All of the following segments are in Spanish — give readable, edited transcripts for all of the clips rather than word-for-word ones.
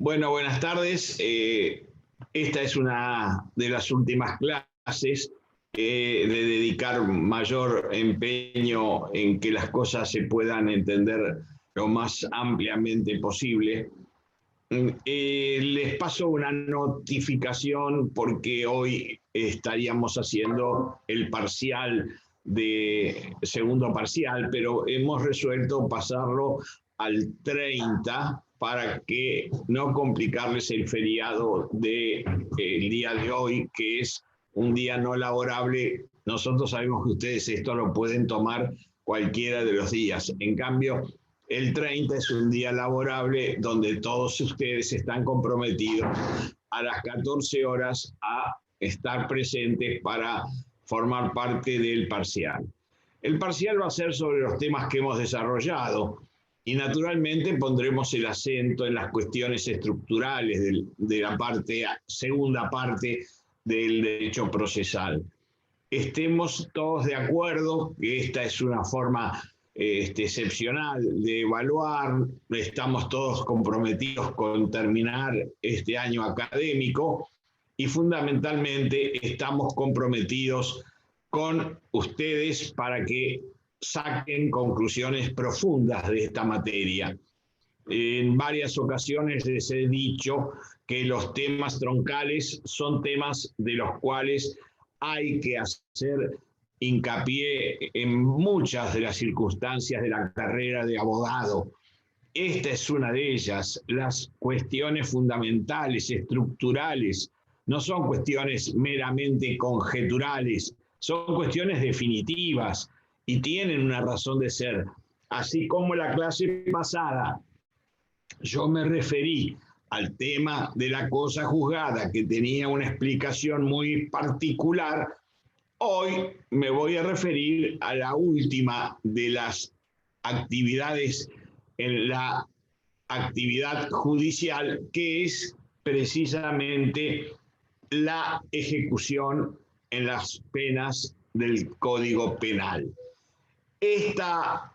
Bueno, buenas tardes. Esta es una de las últimas clases de dedicar mayor empeño en que las cosas se puedan entender lo más ampliamente posible. Les paso una notificación porque hoy estaríamos haciendo el parcial de segundo parcial, pero hemos resuelto pasarlo al 30 para que no complicarles el feriado del día de hoy, que es un día no laborable. Nosotros sabemos que ustedes esto lo pueden tomar cualquiera de los días. En cambio, el 30 es un día laborable donde todos ustedes están comprometidos a las 14 horas a estar presentes para formar parte del parcial. El parcial va a ser sobre los temas que hemos desarrollado y naturalmente pondremos el acento en las cuestiones estructurales de la segunda parte del derecho procesal. Estemos todos de acuerdo que esta es una forma excepcional de evaluar, estamos todos comprometidos con terminar este año académico y fundamentalmente estamos comprometidos con ustedes para que saquen conclusiones profundas de esta materia. En varias ocasiones les he dicho que los temas troncales son temas de los cuales hay que hacer hincapié en muchas de las circunstancias de la carrera de abogado. Esta es una de ellas. Las cuestiones fundamentales, estructurales, no son cuestiones meramente conjeturales, son cuestiones definitivas y tienen una razón de ser. Así como la clase pasada yo me referí al tema de la cosa juzgada, que tenía una explicación muy particular, hoy me voy a referir a la última de las actividades en la actividad judicial, que es precisamente la ejecución en las penas del Código Penal. Esta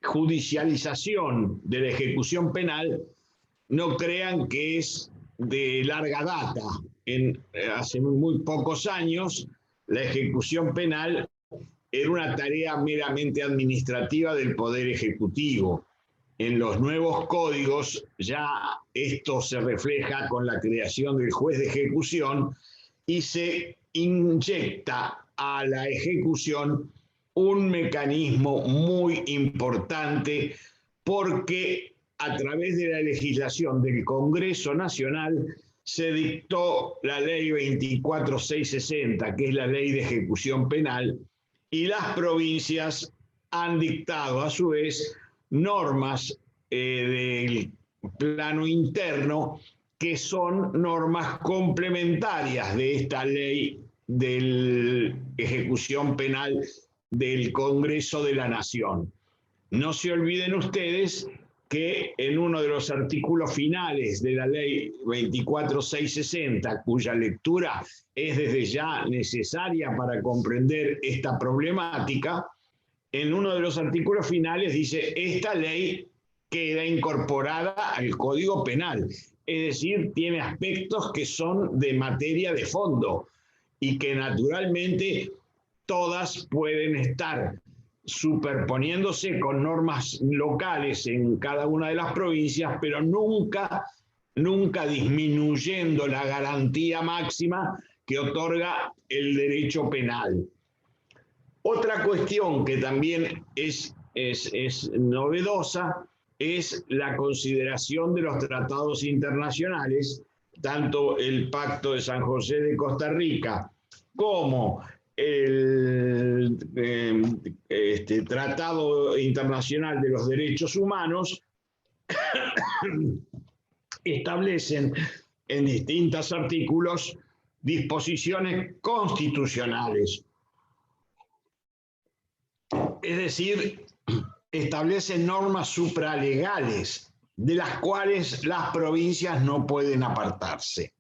judicialización de la ejecución penal, no crean que es de larga data. Hace muy pocos años, la ejecución penal era una tarea meramente administrativa del Poder Ejecutivo. En los nuevos códigos ya esto se refleja con la creación del juez de ejecución y se inyecta a la ejecución un mecanismo muy importante porque a través de la legislación del Congreso Nacional se dictó la ley 24660, que es la ley de ejecución penal, y las provincias han dictado a su vez normas del plano interno que son normas complementarias de esta ley de ejecución penal del Congreso de la Nación. No se olviden ustedes que en uno de los artículos finales de la ley 24660, cuya lectura es desde ya necesaria para comprender esta problemática, en uno de los artículos finales dice: esta ley queda incorporada al Código Penal, es decir, tiene aspectos que son de materia de fondo y que naturalmente todas pueden estar superponiéndose con normas locales en cada una de las provincias, pero nunca disminuyendo la garantía máxima que otorga el derecho penal. Otra cuestión que también es novedosa es la consideración de los tratados internacionales, tanto el Pacto de San José de Costa Rica como el Tratado Internacional de los Derechos Humanos establecen en distintos artículos disposiciones constitucionales. Es decir, establecen normas supralegales de las cuales las provincias no pueden apartarse.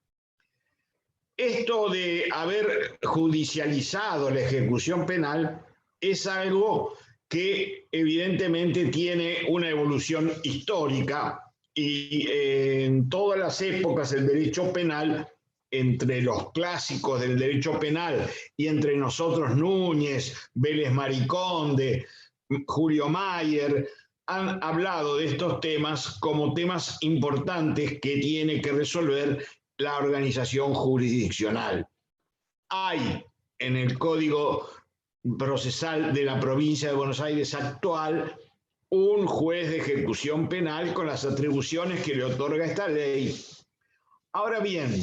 Esto de haber judicializado la ejecución penal es algo que evidentemente tiene una evolución histórica Y en todas las épocas el derecho penal, entre los clásicos del derecho penal y entre nosotros Núñez, Vélez Mariconde, Julio Mayer, han hablado de estos temas como temas importantes que tiene que resolver la organización jurisdiccional. Hay en el Código Procesal de la provincia de Buenos Aires actual un juez de ejecución penal con las atribuciones que le otorga esta ley. Ahora bien,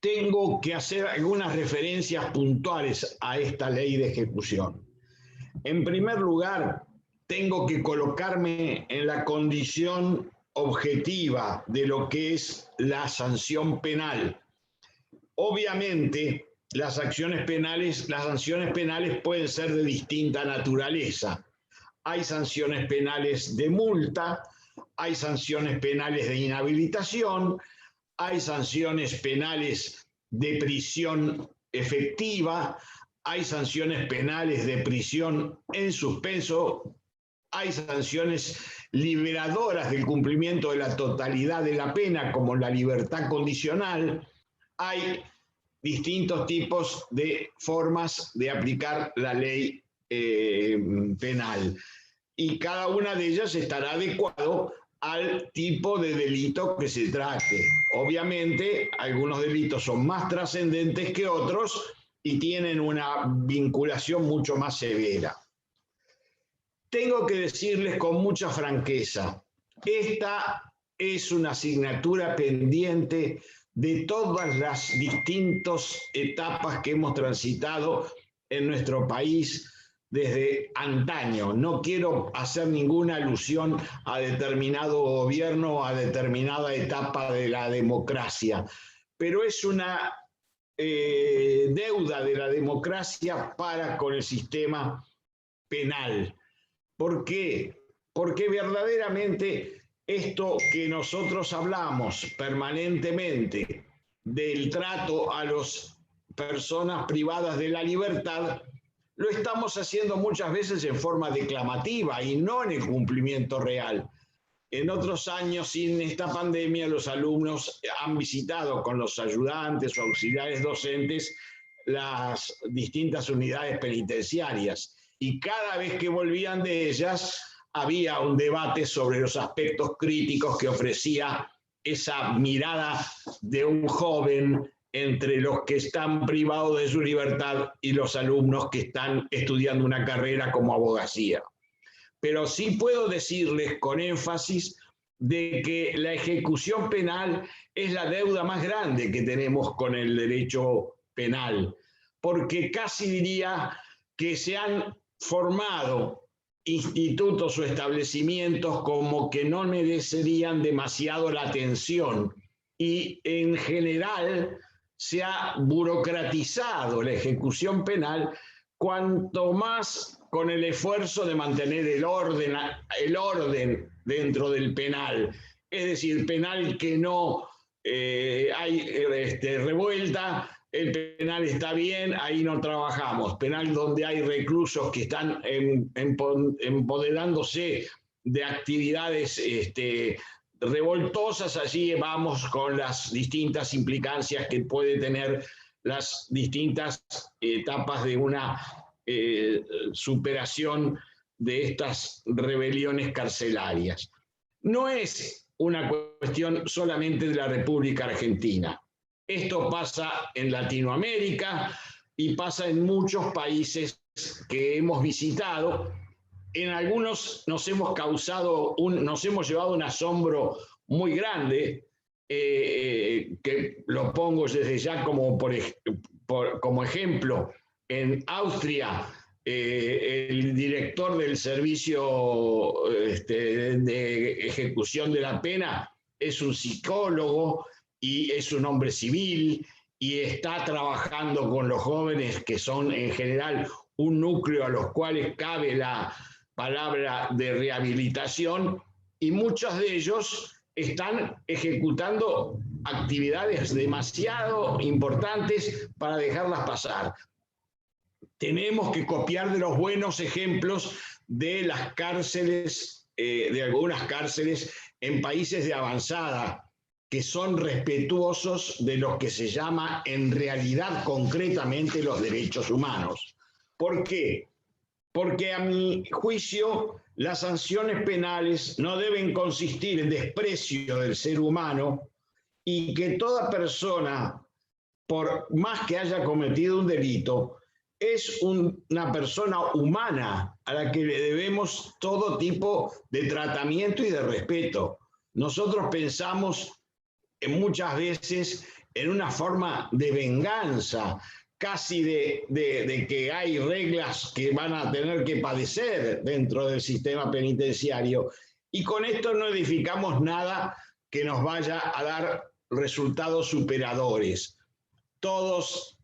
tengo que hacer algunas referencias puntuales a esta ley de ejecución. En primer lugar, tengo que colocarme en la condición objetiva de lo que es la sanción penal. Obviamente, las sanciones penales pueden ser de distinta naturaleza. Hay sanciones penales de multa, hay sanciones penales de inhabilitación, hay sanciones penales de prisión efectiva, hay sanciones penales de prisión en suspenso, hay sanciones liberadoras del cumplimiento de la totalidad de la pena, como la libertad condicional. Hay distintos tipos de formas de aplicar la ley penal. Y cada una de ellas estará adecuado al tipo de delito que se trate. Obviamente, algunos delitos son más trascendentes que otros y tienen una vinculación mucho más severa. Tengo que decirles con mucha franqueza, esta es una asignatura pendiente de todas las distintas etapas que hemos transitado en nuestro país desde antaño. No quiero hacer ninguna alusión a determinado gobierno o a determinada etapa de la democracia, pero es una deuda de la democracia para con el sistema penal. ¿Por qué? Porque verdaderamente esto que nosotros hablamos permanentemente del trato a las personas privadas de la libertad, lo estamos haciendo muchas veces en forma declamativa y no en el cumplimiento real. En otros años, sin esta pandemia, los alumnos han visitado con los ayudantes o auxiliares docentes las distintas unidades penitenciarias y cada vez que volvían de ellas había un debate sobre los aspectos críticos que ofrecía esa mirada de un joven entre los que están privados de su libertad y los alumnos que están estudiando una carrera como abogacía. Pero sí puedo decirles con énfasis de que la ejecución penal es la deuda más grande que tenemos con el derecho penal, porque casi diría que se han formado institutos o establecimientos como que no merecerían demasiado la atención y en general se ha burocratizado la ejecución penal, cuanto más con el esfuerzo de mantener el orden dentro del penal. Es decir, penal que no hay revuelta, el penal está bien, ahí no trabajamos. Penal donde hay reclusos que están empoderándose de actividades revoltosas, allí vamos con las distintas implicancias que puede tener las distintas etapas de una superación de estas rebeliones carcelarias. No es una cuestión solamente de la República Argentina. Esto pasa en Latinoamérica y pasa en muchos países que hemos visitado. En algunos nos hemos llevado un asombro muy grande, que lo pongo desde ya como ejemplo. En Austria, el director del servicio de ejecución de la pena es un psicólogo y es un hombre civil y está trabajando con los jóvenes que son en general un núcleo a los cuales cabe la palabra de rehabilitación, y muchos de ellos están ejecutando actividades demasiado importantes para dejarlas pasar. Tenemos que copiar de los buenos ejemplos de las cárceles de algunas cárceles en países de avanzada, que son respetuosos de lo que se llama en realidad concretamente los derechos humanos. ¿Por qué? Porque a mi juicio las sanciones penales no deben consistir en desprecio del ser humano y que toda persona, por más que haya cometido un delito, es una persona humana a la que le debemos todo tipo de tratamiento y de respeto. Nosotros pensamos muchas veces en una forma de venganza, casi de que hay reglas que van a tener que padecer dentro del sistema penitenciario, y con esto no edificamos nada que nos vaya a dar resultados superadores. Todos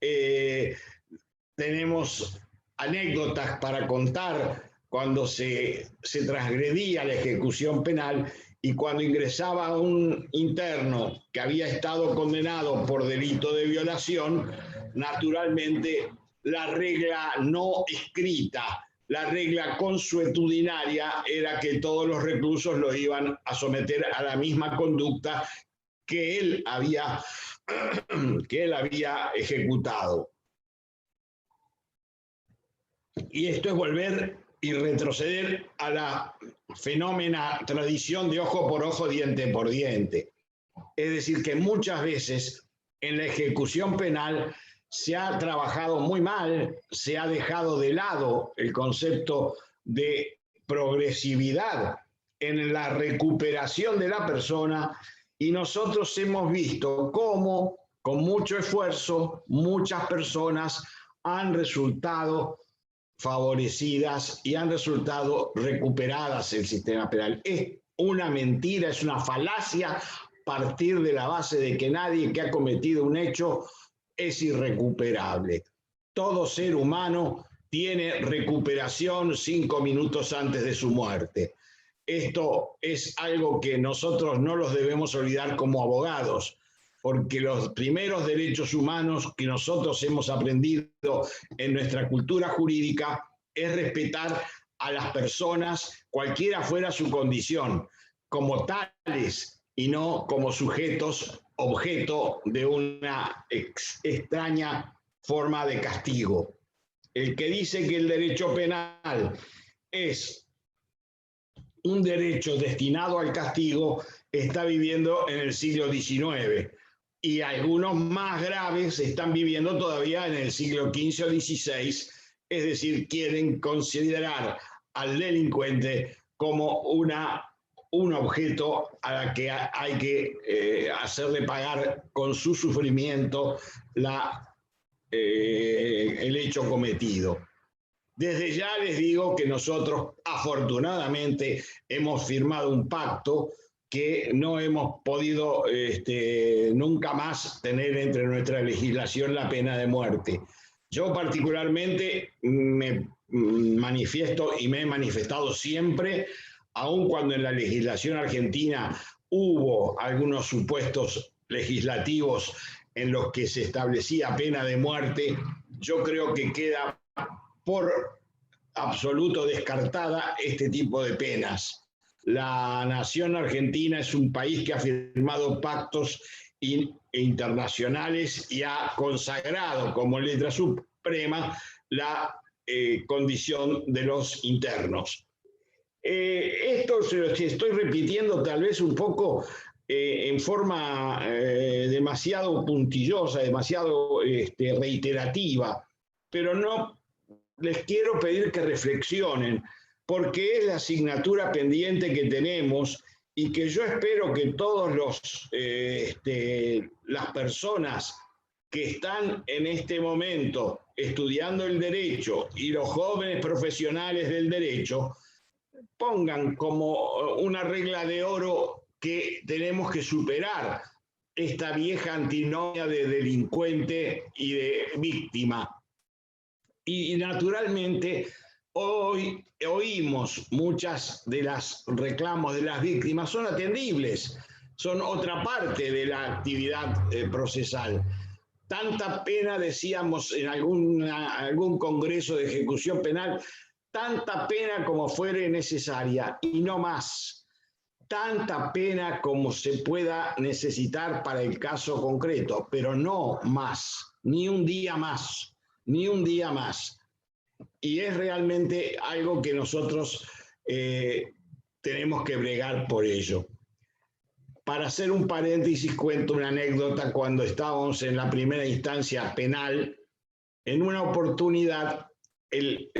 tenemos anécdotas para contar cuando se transgredía la ejecución penal, y cuando ingresaba un interno que había estado condenado por delito de violación, naturalmente la regla no escrita, la regla consuetudinaria era que todos los reclusos los iban a someter a la misma conducta que él había ejecutado. Y esto es volver y retroceder a la fenómena tradición de ojo por ojo, diente por diente. Es decir, que muchas veces en la ejecución penal se ha trabajado muy mal, se ha dejado de lado el concepto de progresividad en la recuperación de la persona, y nosotros hemos visto cómo, con mucho esfuerzo, muchas personas han resultado favorecidas y han resultado recuperadas el sistema penal. Es una mentira, es una falacia partir de la base de que nadie que ha cometido un hecho es irrecuperable. Todo ser humano tiene recuperación 5 minutos antes de su muerte. Esto es algo que nosotros no los debemos olvidar como abogados, porque los primeros derechos humanos que nosotros hemos aprendido en nuestra cultura jurídica es respetar a las personas, cualquiera fuera su condición, como tales y no como sujetos objeto de una extraña forma de castigo. El que dice que el derecho penal es un derecho destinado al castigo está viviendo en el siglo XIX. Y algunos más graves están viviendo todavía en el siglo XV o XVI, es decir, quieren considerar al delincuente como un objeto a la que hay que hacerle pagar con su sufrimiento el hecho cometido. Desde ya les digo que nosotros afortunadamente hemos firmado un pacto que no hemos podido nunca más tener entre nuestra legislación la pena de muerte. Yo particularmente me manifiesto y me he manifestado siempre, aun cuando en la legislación argentina hubo algunos supuestos legislativos en los que se establecía pena de muerte, yo creo que queda por absoluto descartada este tipo de penas. La nación argentina es un país que ha firmado pactos internacionales y ha consagrado como letra suprema la condición de los internos. Esto se lo estoy repitiendo tal vez un poco en forma demasiado puntillosa, demasiado reiterativa, pero no les quiero pedir que reflexionen, porque es la asignatura pendiente que tenemos y que yo espero que todos las personas que están en este momento estudiando el derecho y los jóvenes profesionales del derecho pongan como una regla de oro que tenemos que superar esta vieja antinomia de delincuente y de víctima. Y naturalmente hoy oímos muchas de las reclamos de las víctimas son atendibles, son otra parte de la actividad procesal. Tanta pena, decíamos en algún congreso de ejecución penal, tanta pena como fuere necesaria y no más, tanta pena como se pueda necesitar para el caso concreto, pero no más, ni un día más, ni un día más. Y es realmente algo que nosotros tenemos que bregar por ello. Para hacer un paréntesis, cuento una anécdota. Cuando estábamos en la primera instancia penal, en una oportunidad el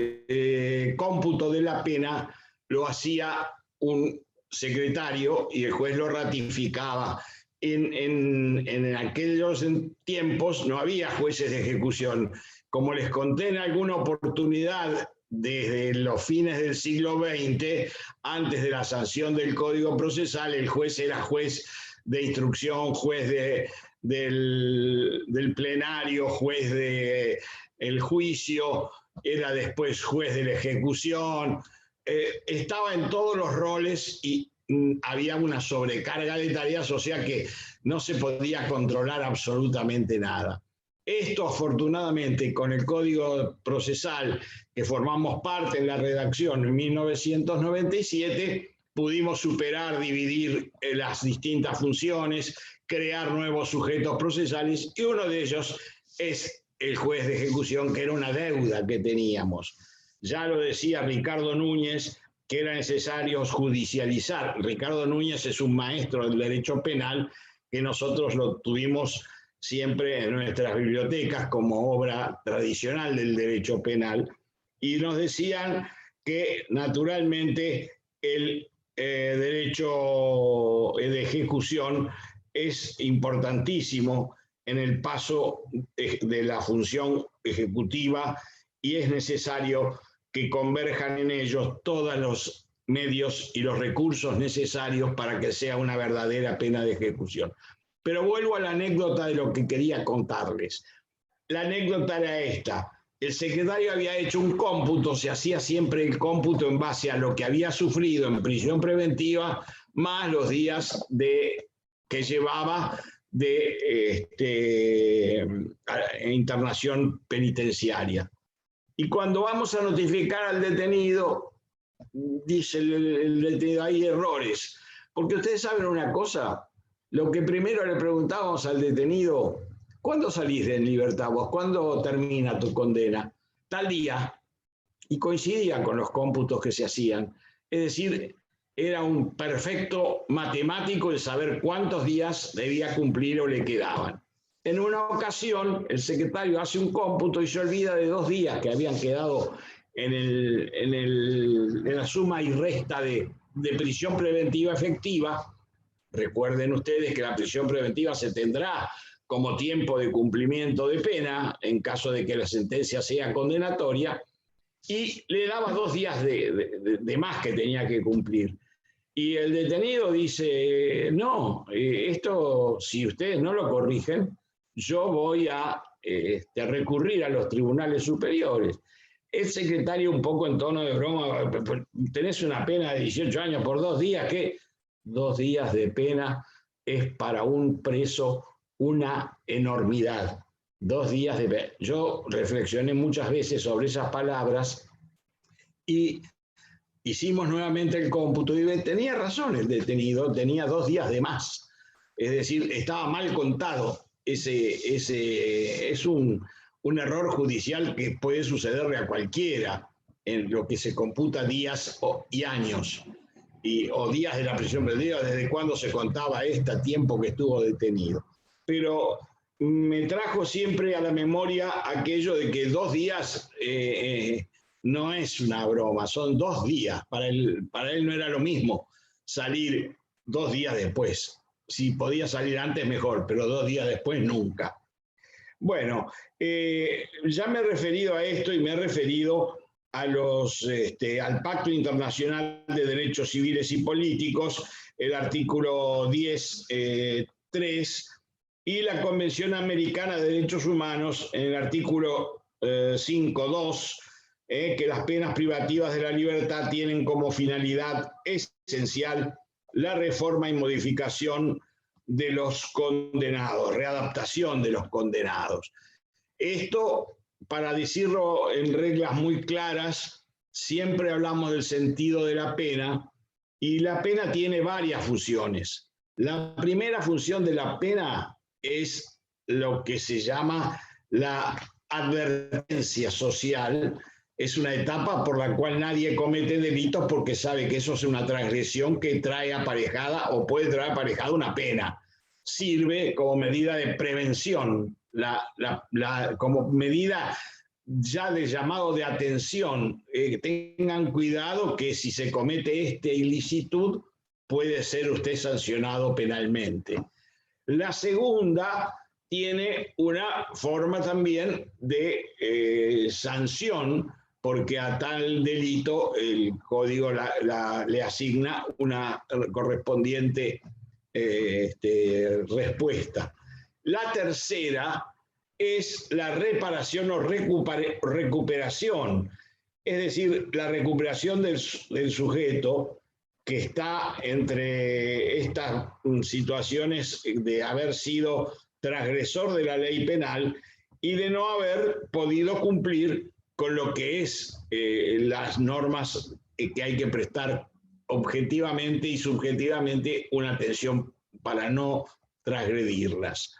cómputo de la pena lo hacía un secretario y el juez lo ratificaba. En aquellos tiempos no había jueces de ejecución. Como les conté en alguna oportunidad, desde los fines del siglo XX, antes de la sanción del Código Procesal, el juez era juez de instrucción, juez del plenario, juez del juicio, era después juez de la ejecución, estaba en todos los roles y había una sobrecarga de tareas, o sea que no se podía controlar absolutamente nada. Esto, afortunadamente, con el Código Procesal, que formamos parte en la redacción en 1997, pudimos superar, dividir las distintas funciones, crear nuevos sujetos procesales, y uno de ellos es el juez de ejecución, que era una deuda que teníamos. Ya lo decía Ricardo Núñez, que era necesario judicializar. Ricardo Núñez es un maestro del derecho penal, que nosotros lo tuvimos siempre en nuestras bibliotecas como obra tradicional del derecho penal, y nos decían que naturalmente el derecho de ejecución es importantísimo en el paso de la función ejecutiva y es necesario que converjan en ellos todos los medios y los recursos necesarios para que sea una verdadera pena de ejecución. Pero vuelvo a la anécdota de lo que quería contarles. La anécdota era esta. El secretario había hecho un cómputo, se hacía siempre el cómputo en base a lo que había sufrido en prisión preventiva, más los días que llevaba de internación penitenciaria. Y cuando vamos a notificar al detenido, dice el detenido, hay errores. Porque ustedes saben una cosa, lo que primero le preguntábamos al detenido, ¿cuándo salís de libertad vos? ¿Cuándo termina tu condena? Tal día. Y coincidía con los cómputos que se hacían. Es decir, era un perfecto matemático el saber cuántos días debía cumplir o le quedaban. En una ocasión, el secretario hace un cómputo y se olvida de 2 días que habían quedado en la suma y resta de prisión preventiva efectiva. Recuerden ustedes que la prisión preventiva se tendrá como tiempo de cumplimiento de pena en caso de que la sentencia sea condenatoria, y le daba 2 días de más que tenía que cumplir. Y el detenido dice, no, esto si ustedes no lo corrigen, yo voy a recurrir a los tribunales superiores. El secretario, un poco en tono de broma, tenés una pena de 18 años por 2 días, ¿qué? 2 días de pena es para un preso una enormidad. 2 días de pena. Yo reflexioné muchas veces sobre esas palabras y hicimos nuevamente el cómputo y tenía razón el detenido, tenía 2 días de más. Es decir, estaba mal contado. Es un error judicial que puede sucederle a cualquiera en lo que se computa días y años. O días de la prisión preventiva, desde cuándo se contaba tiempo que estuvo detenido. Pero me trajo siempre a la memoria aquello de que 2 días no es una broma, son 2 días. Para él no era lo mismo salir 2 días después. Si podía salir antes, mejor, pero 2 días después, nunca. Bueno, ya me he referido a esto y me he referido al Pacto Internacional de Derechos Civiles y Políticos, el artículo 10.3, y la Convención Americana de Derechos Humanos, en el artículo 5.2, que las penas privativas de la libertad tienen como finalidad esencial la reforma y modificación de los condenados, readaptación de los condenados. Esto, para decirlo en reglas muy claras, siempre hablamos del sentido de la pena, y la pena tiene varias funciones. La primera función de la pena es lo que se llama la advertencia social. Es una etapa por la cual nadie comete delitos porque sabe que eso es una transgresión que trae aparejada o puede traer aparejada una pena. Sirve como medida de prevención, como medida ya de llamado de atención. Tengan cuidado que si se comete esta ilicitud puede ser usted sancionado penalmente. La segunda tiene una forma también de sanción, porque a tal delito el código le asigna una correspondiente respuesta. La tercera es la reparación o recuperación, es decir, la recuperación del sujeto que está entre estas situaciones de haber sido transgresor de la ley penal y de no haber podido cumplir con lo que es las normas que hay que prestar objetivamente y subjetivamente una atención para no transgredirlas.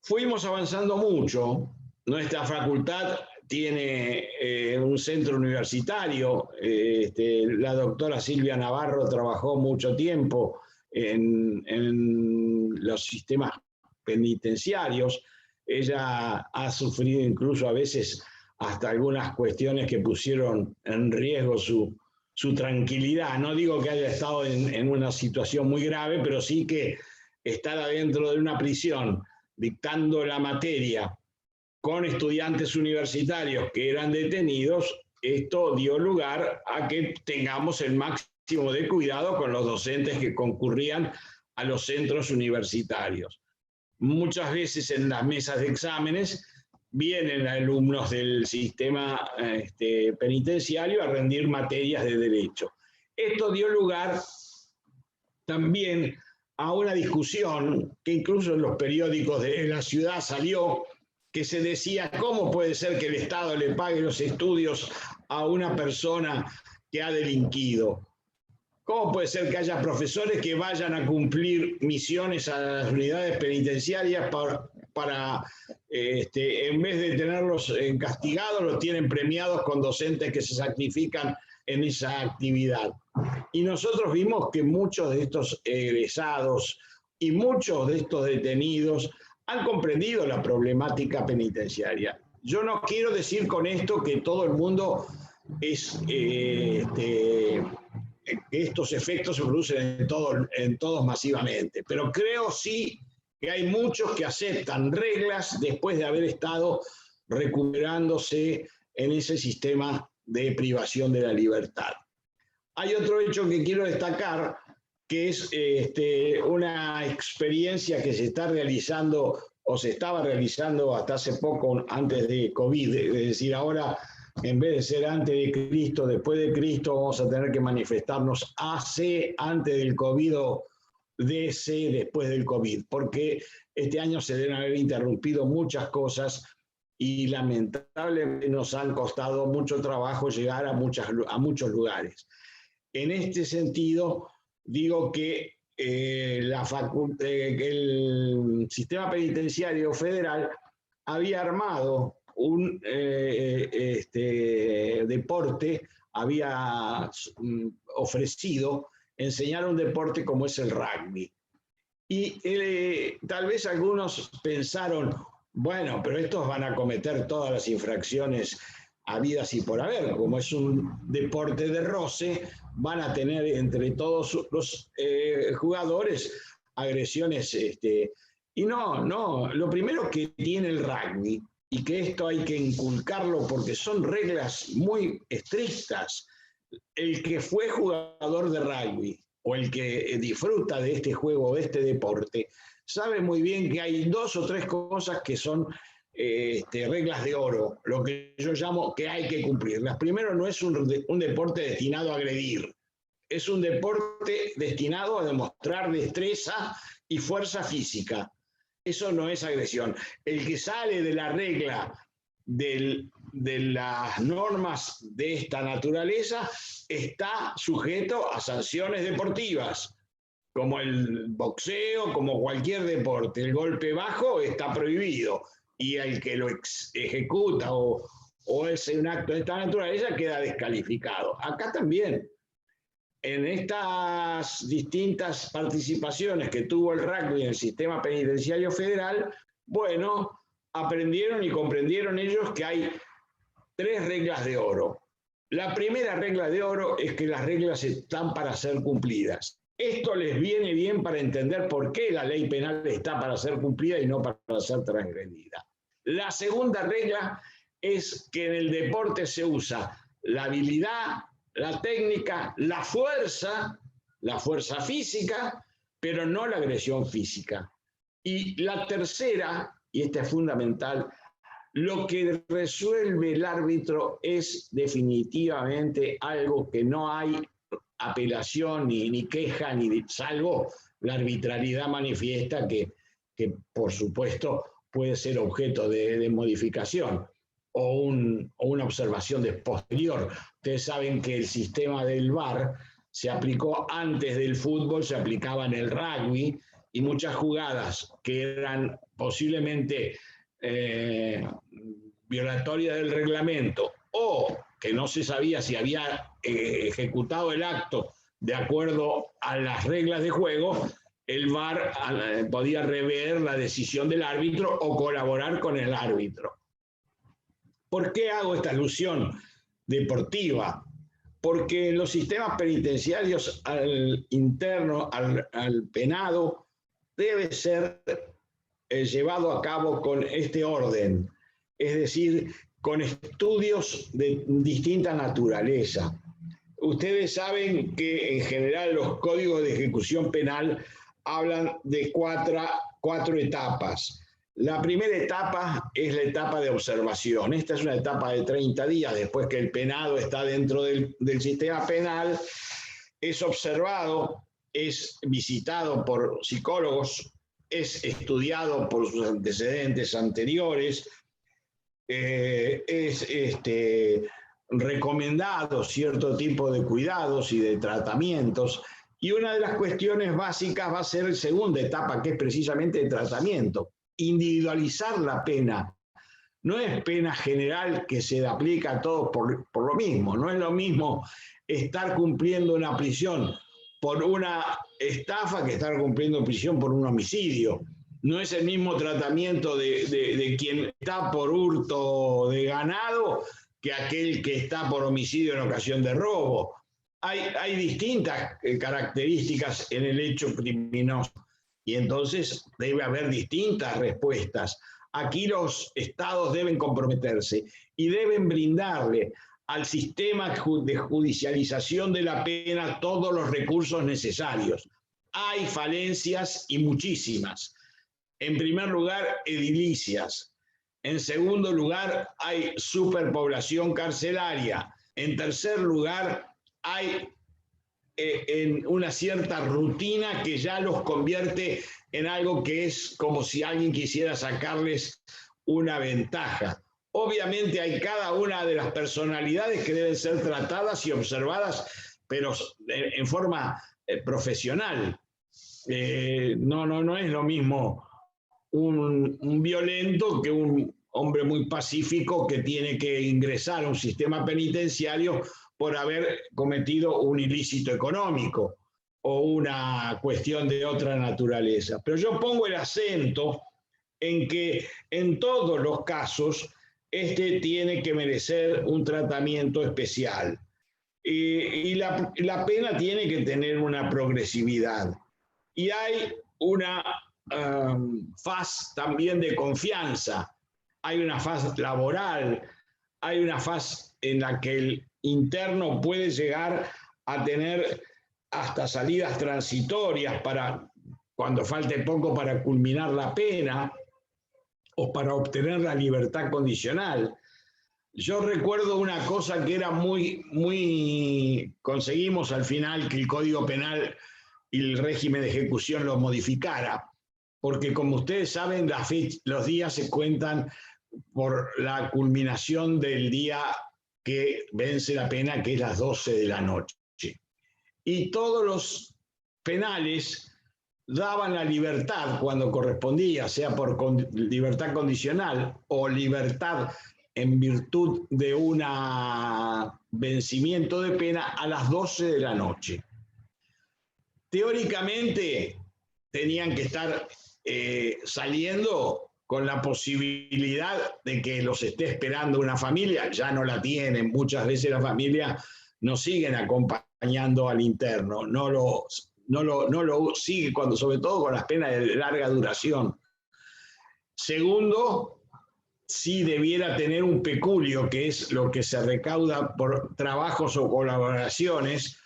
Fuimos avanzando mucho. Nuestra facultad tiene un centro universitario. La doctora Silvia Navarro trabajó mucho tiempo en los sistemas penitenciarios. Ella ha sufrido incluso a veces hasta algunas cuestiones que pusieron en riesgo su tranquilidad. No digo que haya estado en una situación muy grave, pero sí que estar adentro de una prisión dictando la materia con estudiantes universitarios que eran detenidos, esto dio lugar a que tengamos el máximo de cuidado con los docentes que concurrían a los centros universitarios. Muchas veces en las mesas de exámenes vienen alumnos del sistema penitenciario a rendir materias de derecho. Esto dio lugar también a una discusión que incluso en los periódicos de la ciudad salió, que se decía, ¿cómo puede ser que el Estado le pague los estudios a una persona que ha delinquido? ¿Cómo puede ser que haya profesores que vayan a cumplir misiones a las unidades penitenciarias para en vez de tenerlos castigados, los tienen premiados con docentes que se sacrifican en esa actividad? Y nosotros vimos que muchos de estos egresados y muchos de estos detenidos han comprendido la problemática penitenciaria. Yo no quiero decir con esto que todo el mundo es que estos efectos se producen en todos masivamente, pero creo sí que hay muchos que aceptan reglas después de haber estado recuperándose en ese sistema de privación de la libertad. Hay otro hecho que quiero destacar, que es una experiencia que se está realizando o se estaba realizando hasta hace poco, antes de COVID, es decir, ahora en vez de ser antes de Cristo, después de Cristo, vamos a tener que manifestarnos AC antes del COVID o DC después del COVID, porque este año se deben haber interrumpido muchas cosas y lamentablemente nos han costado mucho trabajo llegar a muchos lugares. En este sentido, digo que el sistema penitenciario federal había armado un deporte, había ofrecido enseñar un deporte como es el rugby. Y tal vez algunos pensaron, bueno, pero estos van a cometer todas las infracciones habidas y por haber, como es un deporte de roce, van a tener entre todos los jugadores agresiones. Y no, lo primero que tiene el rugby, y que esto hay que inculcarlo porque son reglas muy estrictas, el que fue jugador de rugby o el que disfruta de este juego, de este deporte, sabe muy bien que hay 2 o 3 cosas que son reglas de oro, lo que yo llamo que hay que cumplir. Las primero, no es un deporte destinado a agredir, es un deporte destinado a demostrar destreza y fuerza física. Eso no es agresión. El que sale de la regla de las normas de esta naturaleza está sujeto a sanciones deportivas, como el boxeo, como cualquier deporte. El golpe bajo está prohibido y el que lo ejecuta o es un acto de esta naturaleza queda descalificado. Acá también, en estas distintas participaciones que tuvo el rugby en el sistema penitenciario federal, bueno, aprendieron y comprendieron ellos que hay 3 reglas de oro. La primera regla de oro es que las reglas están para ser cumplidas. Esto les viene bien para entender por qué la ley penal está para ser cumplida y no para ser transgredida. La segunda regla es que en el deporte se usa la habilidad, la técnica, la fuerza física, pero no la agresión física. Y la tercera, y esta es fundamental, lo que resuelve el árbitro es definitivamente algo que no hay apelación ni queja, salvo la arbitrariedad manifiesta que por supuesto puede ser objeto de modificación o una observación de posterior. Ustedes saben que el sistema del VAR se aplicó antes del fútbol, se aplicaba en el rugby, y muchas jugadas que eran posiblemente violatorias del reglamento o que no se sabía si había ejecutado el acto de acuerdo a las reglas de juego, el VAR podía rever la decisión del árbitro o colaborar con el árbitro. ¿Por qué hago esta alusión deportiva? Porque en los sistemas penitenciarios al interno, al penado, debe ser llevado a cabo con este orden, es decir, con estudios de distinta naturaleza. Ustedes saben que en general los códigos de ejecución penal hablan de cuatro etapas. La primera etapa es la etapa de observación. Esta es una etapa de 30 días después que el penado está dentro del sistema penal. Es observado, es visitado por psicólogos, es estudiado por sus antecedentes anteriores, es recomendado cierto tipo de cuidados y de tratamientos. Y una de las cuestiones básicas va a ser la segunda etapa, que es precisamente el tratamiento. Individualizar la pena. No es pena general que se aplica a todos por lo mismo. No es lo mismo estar cumpliendo una prisión por una estafa que estar cumpliendo prisión por un homicidio. No es el mismo tratamiento de quien está por hurto de ganado que aquel que está por homicidio en ocasión de robo. Hay distintas características en el hecho criminoso y entonces debe haber distintas respuestas. Aquí los estados deben comprometerse y deben brindarle al sistema de judicialización de la pena todos los recursos necesarios. Hay falencias y muchísimas. En primer lugar, edilicias. En segundo lugar, hay superpoblación carcelaria. En tercer lugar, hay en una cierta rutina que ya los convierte en algo que es como si alguien quisiera sacarles una ventaja. Obviamente hay cada una de las personalidades que deben ser tratadas y observadas, pero en forma profesional. No es lo mismo un violento que un hombre muy pacífico que tiene que ingresar a un sistema penitenciario por haber cometido un ilícito económico o una cuestión de otra naturaleza. Pero yo pongo el acento en que en todos los casos tiene que merecer un tratamiento especial. Y la pena tiene que tener una progresividad. Y hay una faz también de confianza, hay una faz laboral, hay una faz en la que el interno puede llegar a tener hasta salidas transitorias para cuando falte poco para culminar la pena o para obtener la libertad condicional. Yo recuerdo una cosa que era conseguimos al final que el Código Penal y el régimen de ejecución lo modificara, porque como ustedes saben, los días se cuentan por la culminación del día que vence la pena, que es las 12 de la noche. Y todos los penales daban la libertad cuando correspondía, sea por libertad condicional o libertad en virtud de un vencimiento de pena a las 12 de la noche. Teóricamente tenían que estar saliendo con la posibilidad de que los esté esperando una familia, ya no la tienen, muchas veces la familia no siguen acompañando al interno, no lo sigue, sobre todo con las penas de larga duración. Segundo, sí debiera tener un peculio, que es lo que se recauda por trabajos o colaboraciones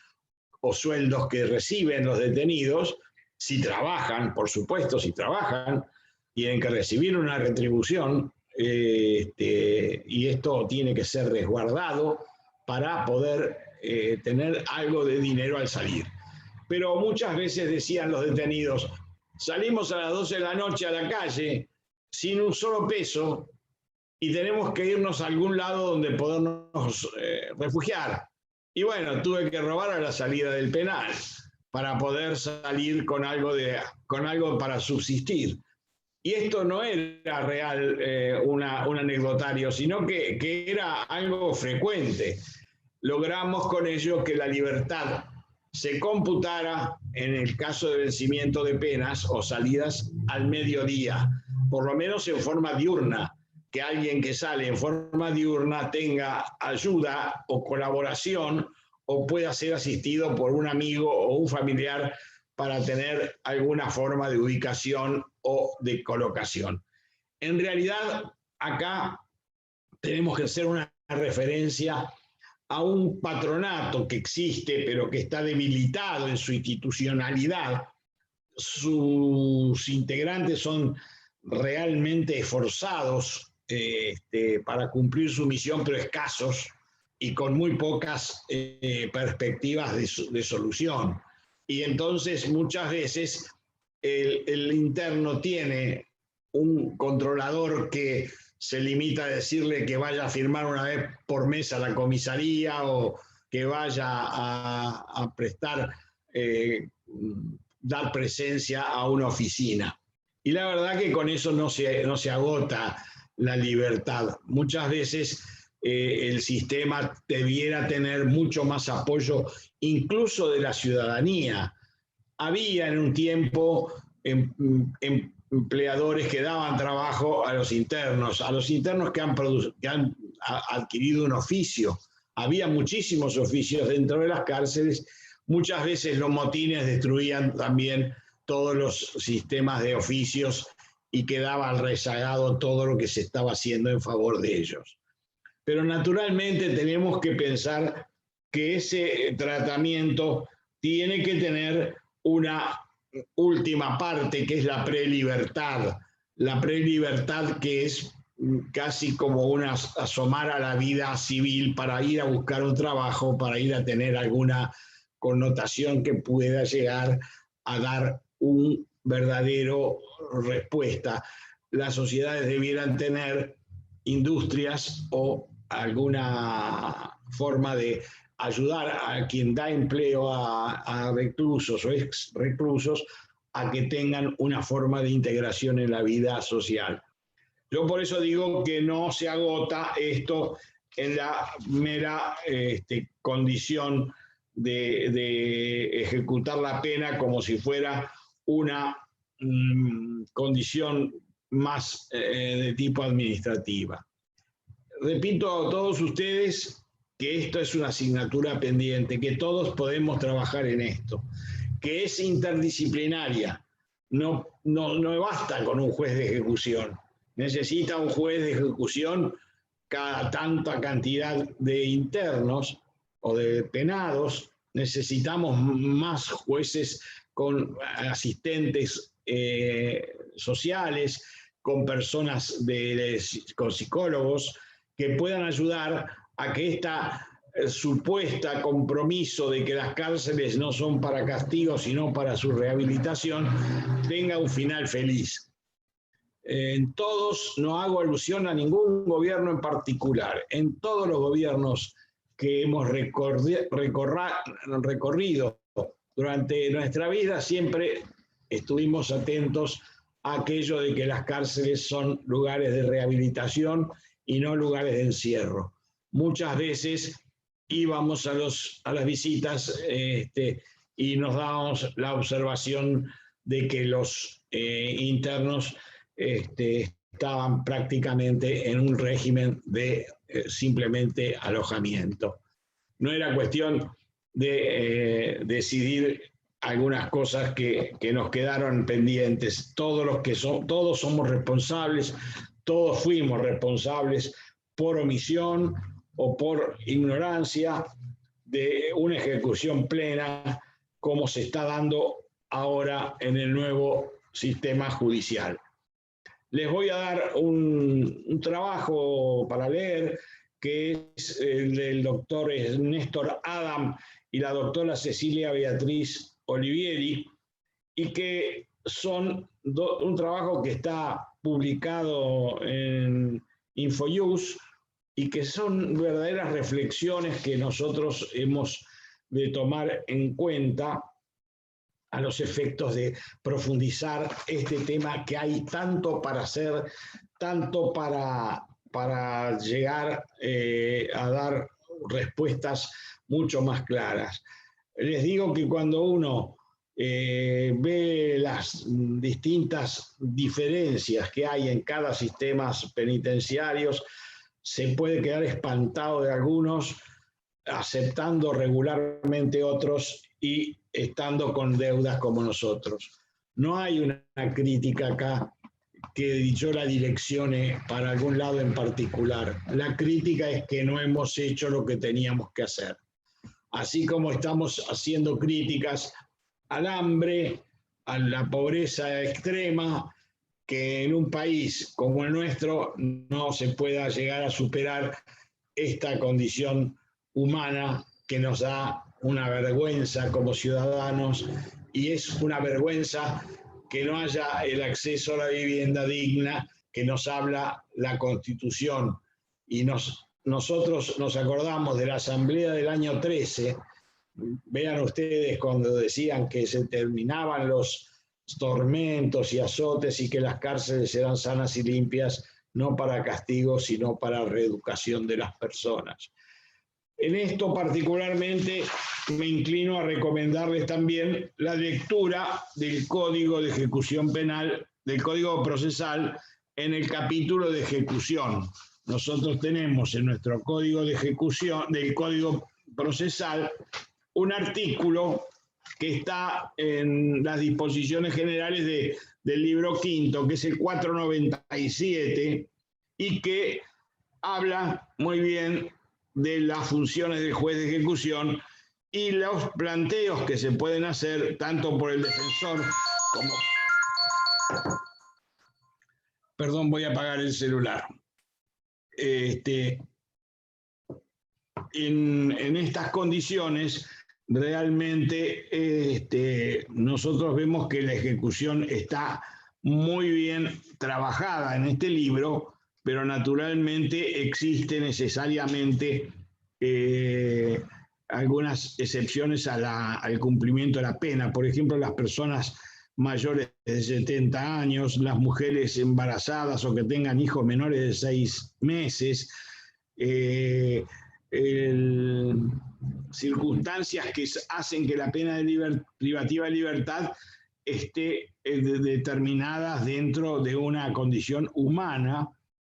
o sueldos que reciben los detenidos. Si trabajan, por supuesto, si trabajan, tienen que recibir una retribución, y esto tiene que ser resguardado para poder tener algo de dinero al salir. Pero muchas veces decían los detenidos, salimos a las 12 de la noche a la calle sin un solo peso y tenemos que irnos a algún lado donde podernos refugiar. Y bueno, tuve que robar a la salida del penal para poder salir con algo para subsistir. Y esto no era real, un anecdotario, sino que era algo frecuente. Logramos con ello que la libertad se computara en el caso de vencimiento de penas o salidas al mediodía, por lo menos en forma diurna, que alguien que sale en forma diurna tenga ayuda o colaboración o pueda ser asistido por un amigo o un familiar para tener alguna forma de ubicación o de colocación. En realidad, acá tenemos que hacer una referencia a un patronato que existe, pero que está debilitado en su institucionalidad. Sus integrantes son realmente esforzados para cumplir su misión, pero escasos y con muy pocas perspectivas de solución. Y entonces muchas veces el interno tiene un controlador que se limita a decirle que vaya a firmar una vez por mes a la comisaría o que vaya a prestar, dar presencia a una oficina. Y la verdad que con eso no se agota la libertad. Muchas veces el sistema debiera tener mucho más apoyo, incluso de la ciudadanía. Había en un tiempo empleadores que daban trabajo a los internos que han adquirido un oficio. Había muchísimos oficios dentro de las cárceles. Muchas veces los motines destruían también todos los sistemas de oficios y quedaba rezagado todo lo que se estaba haciendo en favor de ellos. Pero naturalmente tenemos que pensar que ese tratamiento tiene que tener una última parte, que es la prelibertad. La prelibertad, que es casi como asomar a la vida civil para ir a buscar un trabajo, para ir a tener alguna connotación que pueda llegar a dar un verdadero respuesta. Las sociedades debieran tener industrias o alguna forma de ayudar a quien da empleo a reclusos o ex reclusos a que tengan una forma de integración en la vida social. Yo por eso digo que no se agota esto en la mera condición de ejecutar la pena como si fuera una condición más de tipo administrativa. Repito a todos ustedes que esto es una asignatura pendiente, que todos podemos trabajar en esto, que es interdisciplinaria. No basta con un juez de ejecución. Necesita un juez de ejecución cada tanta cantidad de internos o de penados. Necesitamos más jueces con asistentes sociales, con personas con psicólogos que puedan ayudar a que esta supuesta compromiso de que las cárceles no son para castigo, sino para su rehabilitación, tenga un final feliz. En todos, no hago alusión a ningún gobierno en particular, en todos los gobiernos que hemos recorrido durante nuestra vida, siempre estuvimos atentos a aquello de que las cárceles son lugares de rehabilitación y no lugares de encierro. Muchas veces íbamos a las visitas y nos dábamos la observación de que los internos estaban prácticamente en un régimen de simplemente alojamiento. No era cuestión de decidir algunas cosas que nos quedaron pendientes. Todos somos responsables, todos fuimos responsables por omisión o por ignorancia de una ejecución plena como se está dando ahora en el nuevo sistema judicial. Les voy a dar un trabajo para leer, que es el del doctor Néstor Adam y la doctora Cecilia Beatriz Olivieri, y que son un trabajo que está publicado en InfoJust y que son verdaderas reflexiones que nosotros hemos de tomar en cuenta a los efectos de profundizar este tema, que hay tanto para hacer, tanto para llegar a dar respuestas mucho más claras. Les digo que cuando uno ve las distintas diferencias que hay en cada sistema penitenciario, se puede quedar espantado de algunos, aceptando regularmente otros y estando con deudas como nosotros. No hay una crítica acá que yo la direccione para algún lado en particular. La crítica es que no hemos hecho lo que teníamos que hacer. Así como estamos haciendo críticas al hambre, a la pobreza extrema, que en un país como el nuestro no se pueda llegar a superar esta condición humana que nos da una vergüenza como ciudadanos, y es una vergüenza que no haya el acceso a la vivienda digna que nos habla la Constitución. Y nosotros nos acordamos de la Asamblea del año 13, vean ustedes cuando decían que se terminaban los tormentos y azotes y que las cárceles eran sanas y limpias, no para castigo, sino para reeducación de las personas. En esto particularmente me inclino a recomendarles también la lectura del Código de Ejecución Penal, del Código Procesal, en el capítulo de ejecución. Nosotros tenemos en nuestro Código de Ejecución, del Código Procesal, un artículo que está en las disposiciones generales del libro quinto, que es el 497, y que habla muy bien de las funciones del juez de ejecución y los planteos que se pueden hacer tanto por el defensor como... Perdón, voy a apagar el celular. En estas condiciones, realmente nosotros vemos que la ejecución está muy bien trabajada en este libro, pero naturalmente existe necesariamente algunas excepciones al cumplimiento de la pena. Por ejemplo, las personas mayores de 70 años, las mujeres embarazadas o que tengan hijos menores de 6 meses, circunstancias que hacen que la pena privativa de libertad esté determinada dentro de una condición humana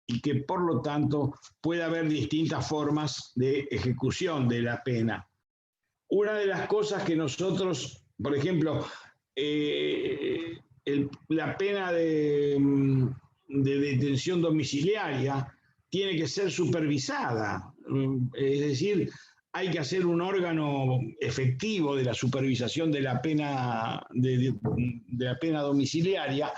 y que por lo tanto puede haber distintas formas de ejecución de la pena. Una de las cosas que nosotros, por ejemplo, la pena de detención domiciliaria tiene que ser supervisada, es decir, hay que hacer un órgano efectivo de la supervisación de la pena, de la pena domiciliaria,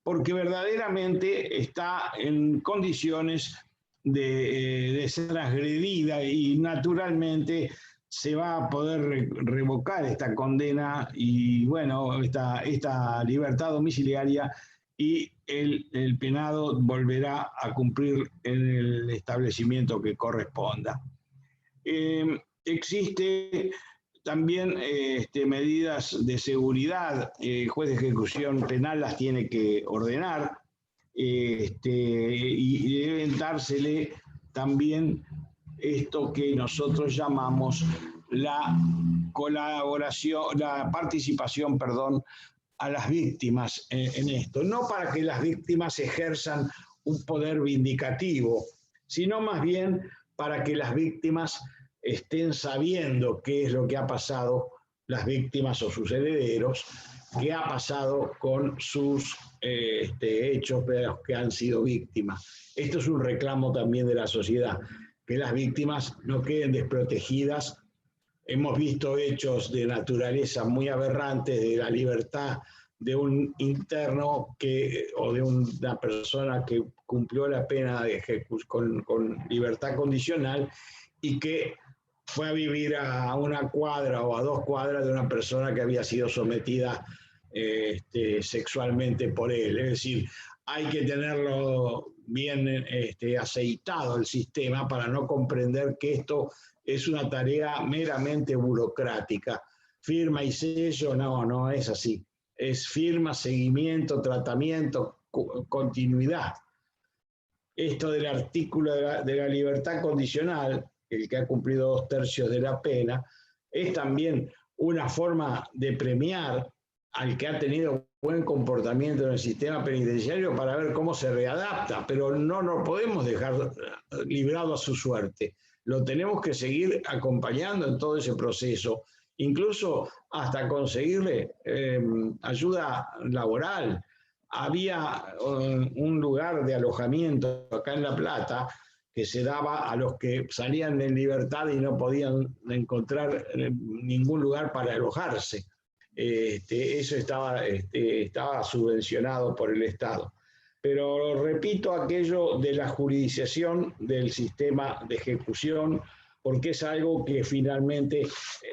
porque verdaderamente está en condiciones de ser transgredida y naturalmente se va a poder revocar esta condena y bueno, esta libertad domiciliaria y el penado volverá a cumplir en el establecimiento que corresponda. Existe también medidas de seguridad. El juez de ejecución penal las tiene que ordenar y deben dársele también esto que nosotros llamamos la colaboración, la participación, perdón, a las víctimas en esto. No para que las víctimas ejerzan un poder vindicativo, sino más bien para que las víctimas estén sabiendo qué es lo que ha pasado, las víctimas o sus herederos, qué ha pasado con sus hechos de los que han sido víctimas. Esto es un reclamo también de la sociedad, que las víctimas no queden desprotegidas. Hemos visto hechos de naturaleza muy aberrantes de la libertad de un interno o de una persona que cumplió la pena de con libertad condicional y que fue a vivir a una cuadra o a 2 cuadras de una persona que había sido sometida sexualmente por él. Es decir, hay que tenerlo bien aceitado el sistema para no comprender que esto es una tarea meramente burocrática. Firma y sello, no es así. Es firma, seguimiento, tratamiento, continuidad. Esto del artículo de la libertad condicional, el que ha cumplido 2/3 de la pena, es también una forma de premiar al que ha tenido buen comportamiento en el sistema penitenciario para ver cómo se readapta, pero no lo podemos dejar librado a su suerte. Lo tenemos que seguir acompañando en todo ese proceso, incluso hasta conseguirle ayuda laboral. Había un lugar de alojamiento acá en La Plata que se daba a los que salían en libertad y no podían encontrar ningún lugar para alojarse. Eso estaba subvencionado por el Estado. Pero repito aquello de la juridización del sistema de ejecución, porque es algo que finalmente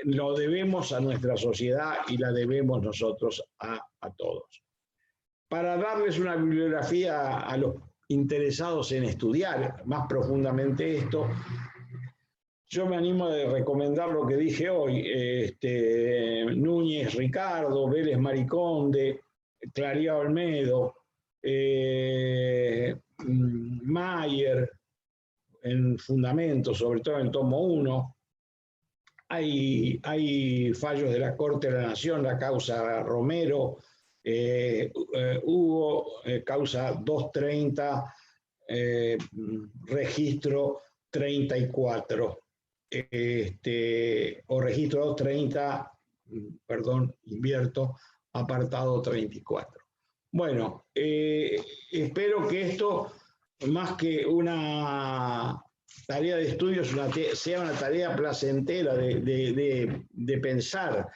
lo debemos a nuestra sociedad y la debemos nosotros a todos. Para darles una bibliografía a los interesados en estudiar más profundamente esto, yo me animo a recomendar lo que dije hoy, Núñez Ricardo, Vélez Mariconde, Claría Olmedo, Mayer, en Fundamentos, sobre todo en el tomo 1. Hay fallos de la Corte de la Nación, la causa Romero, Hugo, causa 230, registro 34, o registro 230, perdón, invierto, apartado 34. Bueno, espero que esto, más que una tarea de estudio, sea una tarea placentera de pensar,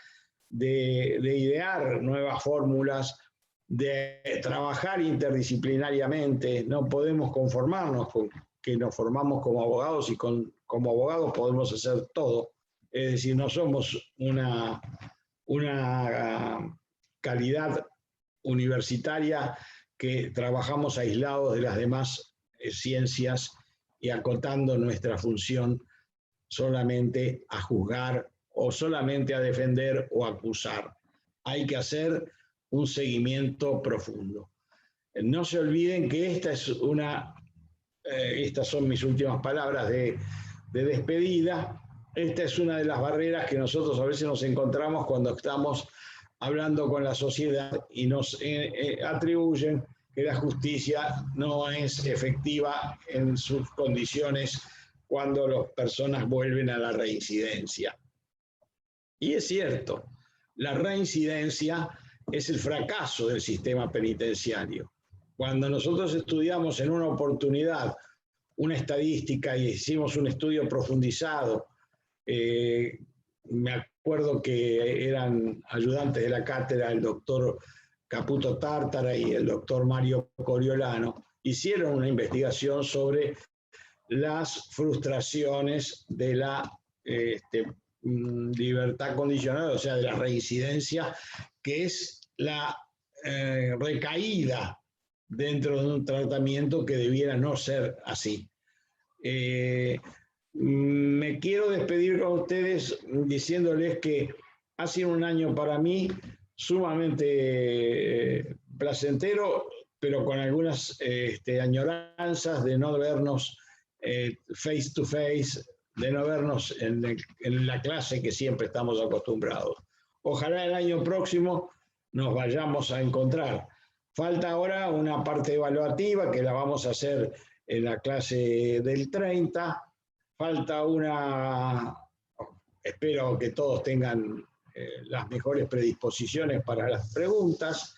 de idear nuevas fórmulas, de trabajar interdisciplinariamente. No podemos conformarnos con que nos formamos como abogados y como abogados podemos hacer todo. Es decir, no somos una calidad universitaria que trabajamos aislados de las demás ciencias y acotando nuestra función solamente a juzgar o solamente a defender o acusar. Hay que hacer un seguimiento profundo. No se olviden que estas son mis últimas palabras de despedida. Esta es una de las barreras que nosotros a veces nos encontramos cuando estamos hablando con la sociedad y nos atribuyen que la justicia no es efectiva en sus condiciones cuando las personas vuelven a la reincidencia. Y es cierto, la reincidencia es el fracaso del sistema penitenciario. Cuando nosotros estudiamos en una oportunidad una estadística y hicimos un estudio profundizado, me acuerdo que eran ayudantes de la cátedra el doctor Caputo Tártara y el doctor Mario Coriolano, hicieron una investigación sobre las frustraciones de la libertad condicional, o sea, de la reincidencia, que es la recaída dentro de un tratamiento que debiera no ser así. Me quiero despedir con ustedes diciéndoles que ha sido un año para mí sumamente placentero, pero con algunas añoranzas de no vernos face to face, de no vernos en la clase que siempre estamos acostumbrados. Ojalá el año próximo nos vayamos a encontrar. Falta ahora una parte evaluativa que la vamos a hacer en la clase del 30. Falta espero que todos tengan las mejores predisposiciones para las preguntas.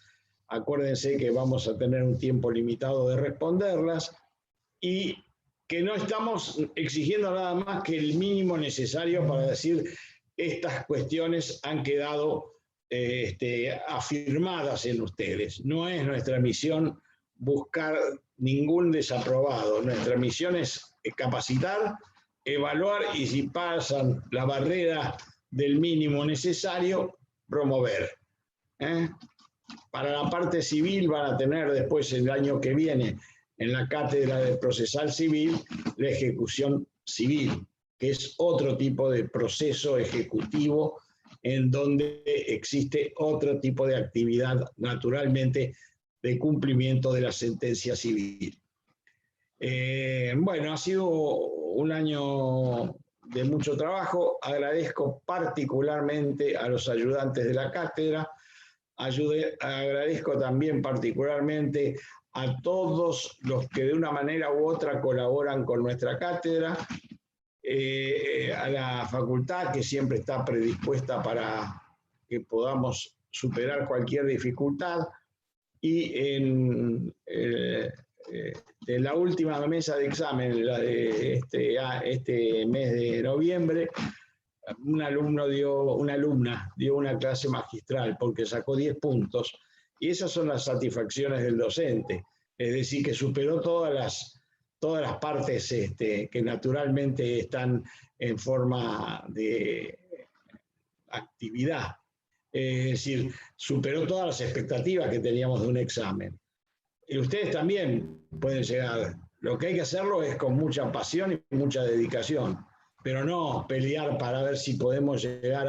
Acuérdense que vamos a tener un tiempo limitado de responderlas y que no estamos exigiendo nada más que el mínimo necesario para decir estas cuestiones han quedado afirmadas en ustedes. No es nuestra misión buscar ningún desaprobado. Nuestra misión es capacitar, evaluar y si pasan la barrera del mínimo necesario, promover. Para la parte civil van a tener después el año que viene en la cátedra de procesal civil la ejecución civil, que es otro tipo de proceso ejecutivo en donde existe otro tipo de actividad naturalmente de cumplimiento de la sentencia civil. Bueno, ha sido un año de mucho trabajo. Agradezco particularmente a los ayudantes de la cátedra. Agradezco también particularmente a todos los que de una manera u otra colaboran con nuestra cátedra, a la facultad que siempre está predispuesta para que podamos superar cualquier dificultad, y en la última mesa de examen, la de este mes de noviembre, una alumna dio una clase magistral porque sacó 10 puntos, y esas son las satisfacciones del docente, es decir, que superó todas las partes que naturalmente están en forma de actividad. Es decir, superó todas las expectativas que teníamos de un examen. Y ustedes también pueden llegar. Lo que hay que hacerlo es con mucha pasión y mucha dedicación, pero no pelear para ver si podemos llegar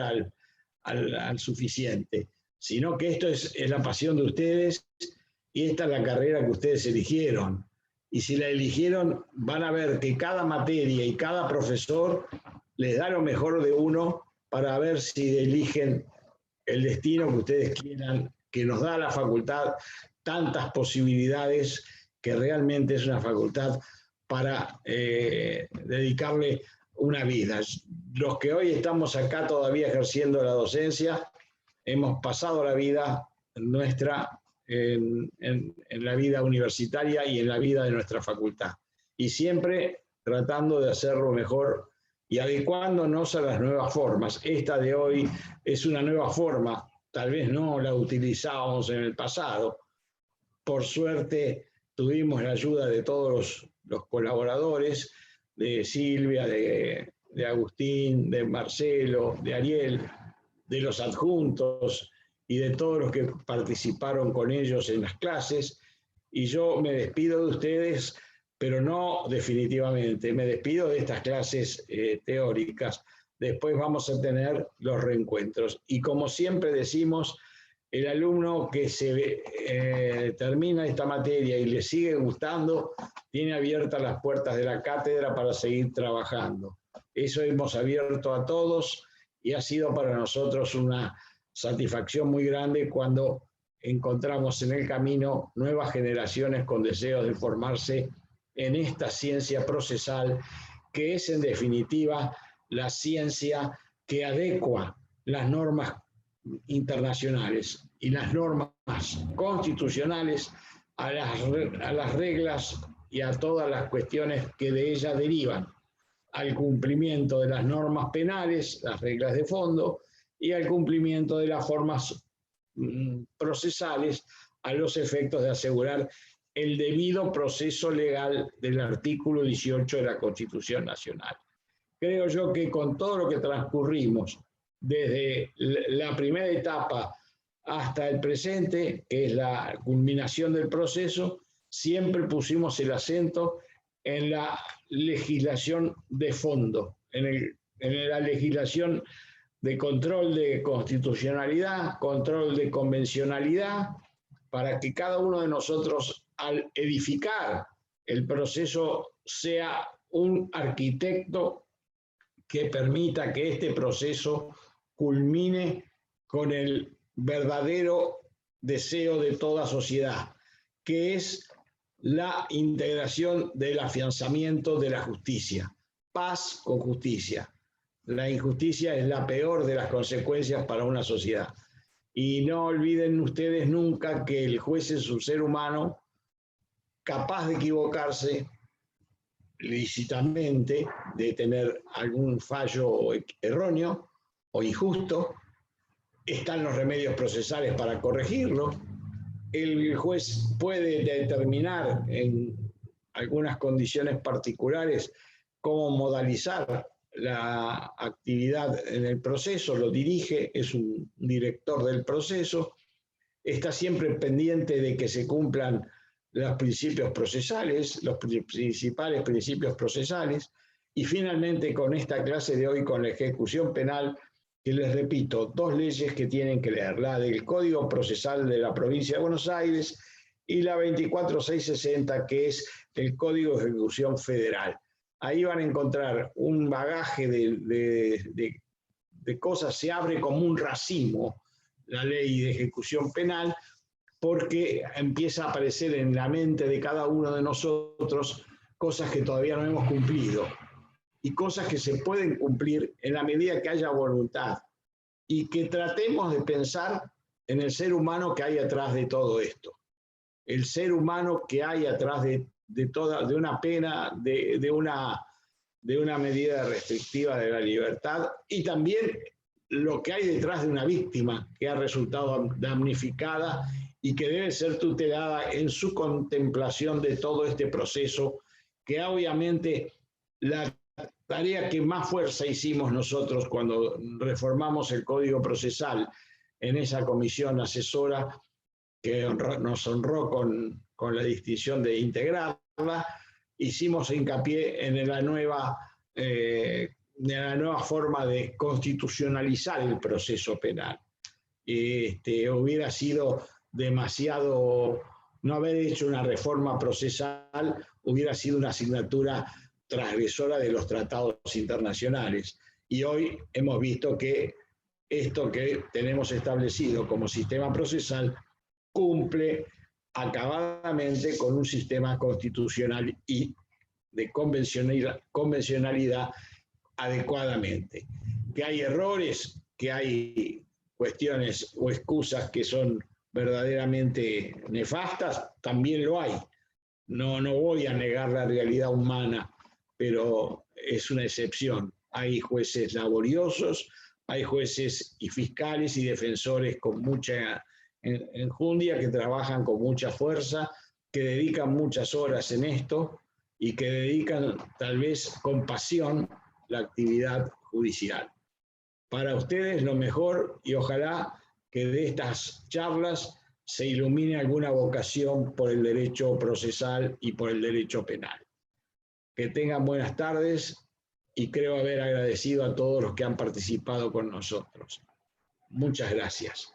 al suficiente, sino que esto es la pasión de ustedes y esta es la carrera que ustedes eligieron. Y si la eligieron, van a ver que cada materia y cada profesor les da lo mejor de uno para ver si eligen el destino que ustedes quieran, que nos da la facultad tantas posibilidades, que realmente es una facultad para dedicarle una vida. Los que hoy estamos acá todavía ejerciendo la docencia, hemos pasado la vida nuestra en la vida universitaria y en la vida de nuestra facultad. Y siempre tratando de hacerlo mejor y adecuándonos a las nuevas formas. Esta de hoy es una nueva forma, tal vez no la utilizábamos en el pasado. Por suerte tuvimos la ayuda de todos los colaboradores, de Silvia, de Agustín, de Marcelo, de Ariel, de los adjuntos y de todos los que participaron con ellos en las clases. Y yo me despido de ustedes, pero no definitivamente, me despido de estas clases teóricas. Después vamos a tener los reencuentros. Y como siempre decimos, el alumno que termina esta materia y le sigue gustando, tiene abiertas las puertas de la cátedra para seguir trabajando. Eso hemos abierto a todos y ha sido para nosotros una satisfacción muy grande cuando encontramos en el camino nuevas generaciones con deseos de formarse en esta ciencia procesal, que es en definitiva la ciencia que adecua las normas internacionales y las normas constitucionales a las reglas y a todas las cuestiones que de ellas derivan, al cumplimiento de las normas penales, las reglas de fondo, y al cumplimiento de las formas procesales a los efectos de asegurar el debido proceso legal del artículo 18 de la Constitución Nacional. Creo yo que con todo lo que transcurrimos desde la primera etapa hasta el presente, que es la culminación del proceso, siempre pusimos el acento en la legislación de fondo, en la legislación de control de constitucionalidad, control de convencionalidad, para que cada uno de nosotros, al edificar el proceso, sea un arquitecto que permita que este proceso culmine con el verdadero deseo de toda sociedad, que es la integración del afianzamiento de la justicia. Paz con justicia. La injusticia es la peor de las consecuencias para una sociedad. Y no olviden ustedes nunca que el juez es un ser humano capaz de equivocarse lícitamente, de tener algún fallo erróneo o injusto. Están los remedios procesales para corregirlo. El juez puede determinar en algunas condiciones particulares cómo modalizar la actividad en el proceso, lo dirige, es un director del proceso, está siempre pendiente de que se cumplan los principios procesales, los principales principios procesales, y finalmente con esta clase de hoy, con la ejecución penal, que les repito, dos leyes que tienen que leer, la del Código Procesal de la Provincia de Buenos Aires y la 24660, que es el Código de Ejecución Federal. Ahí van a encontrar un bagaje de cosas, se abre como un racimo la ley de ejecución penal, porque empieza a aparecer en la mente de cada uno de nosotros cosas que todavía no hemos cumplido y cosas que se pueden cumplir en la medida que haya voluntad y que tratemos de pensar en el ser humano que hay atrás de todo esto, el ser humano que hay atrás de una pena, de una medida restrictiva de la libertad, y también lo que hay detrás de una víctima que ha resultado damnificada y que debe ser tutelada en su contemplación de todo este proceso, que obviamente la tarea que más fuerza hicimos nosotros cuando reformamos el Código Procesal en esa comisión asesora que nos honró con la distinción de integrarla, hicimos hincapié en la nueva forma de constitucionalizar el proceso penal. Hubiera sido demasiado, no haber hecho una reforma procesal hubiera sido una asignatura transgresora de los tratados internacionales. Y hoy hemos visto que esto que tenemos establecido como sistema procesal cumple acabadamente con un sistema constitucional y de convencionalidad adecuadamente. Que hay errores, que hay cuestiones o excusas que son verdaderamente nefastas, también lo hay. No voy a negar la realidad humana, pero es una excepción. Hay jueces laboriosos, hay jueces y fiscales y defensores con mucha enjundia, que trabajan con mucha fuerza, que dedican muchas horas en esto y que dedican tal vez con pasión la actividad judicial. Para ustedes lo mejor, y ojalá que de estas charlas se ilumine alguna vocación por el derecho procesal y por el derecho penal. Que tengan buenas tardes y creo haber agradecido a todos los que han participado con nosotros. Muchas gracias.